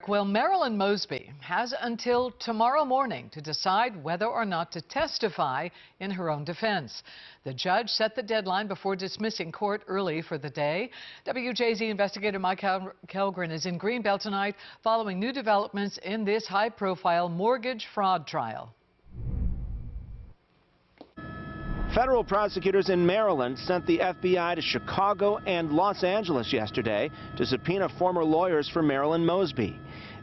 Well, Marilyn Mosby has until tomorrow morning to decide whether or not to testify in her own defense. The judge set the deadline before dismissing court early for the day. WJZ investigator Mike Helgren is in Greenbelt tonight following new developments in this high-profile mortgage fraud trial. Federal prosecutors in Maryland sent the FBI to Chicago and Los Angeles yesterday to subpoena former lawyers for Marilyn Mosby.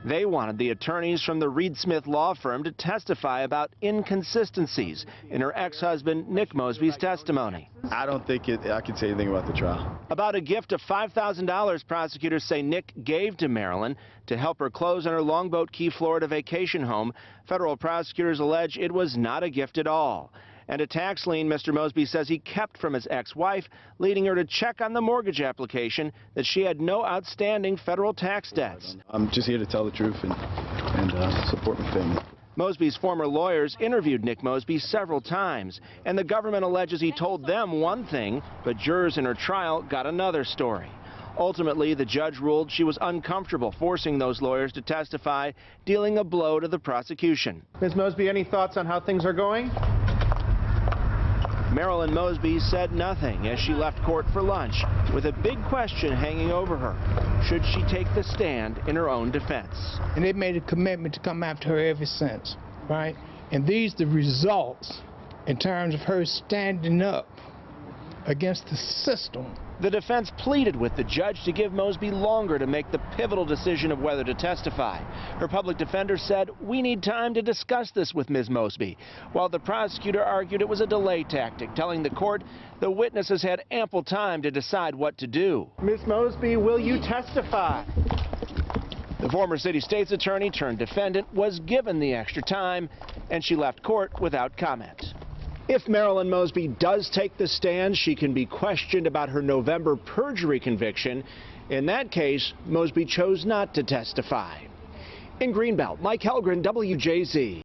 They wanted the attorneys from the Reed Smith law firm to testify about inconsistencies in her ex-husband Nick Mosby's testimony. I don't think I can say anything about the trial. About a gift of $5,000 prosecutors say Nick gave to Marilyn to help her close on her Longboat Key, Florida vacation home. Federal prosecutors allege it was not a gift at all. And a tax lien Mr. Mosby says he kept from his ex-wife, leading her to check on the mortgage application that she had no outstanding federal tax debts. I'm just here to tell the truth and support my family. Mosby's former lawyers interviewed Nick Mosby several times, and the government alleges he told them one thing, but jurors in her trial got another story. Ultimately, the judge ruled she was uncomfortable forcing those lawyers to testify, dealing a blow to the prosecution. Ms. Mosby, any thoughts on how things are going? Marilyn Mosby said nothing as she left court for lunch, with a big question hanging over her. Should she take the stand in her own defense? And they made a commitment to come after her ever since, right? And these are the results in terms of her standing up against the system. The defense pleaded with the judge to give Mosby longer to make the pivotal decision of whether to testify. Her public defender said, "We need time to discuss this with Ms. Mosby," while the prosecutor argued it was a delay tactic, telling the court the witnesses had ample time to decide what to do. Ms. Mosby, will you testify? The former city state's attorney turned defendant was given the extra time, and she left court without comment. If Marilyn Mosby does take the stand, she can be questioned about her November perjury conviction. In that case, Mosby chose not to testify. In Greenbelt, Mike Helgren, WJZ.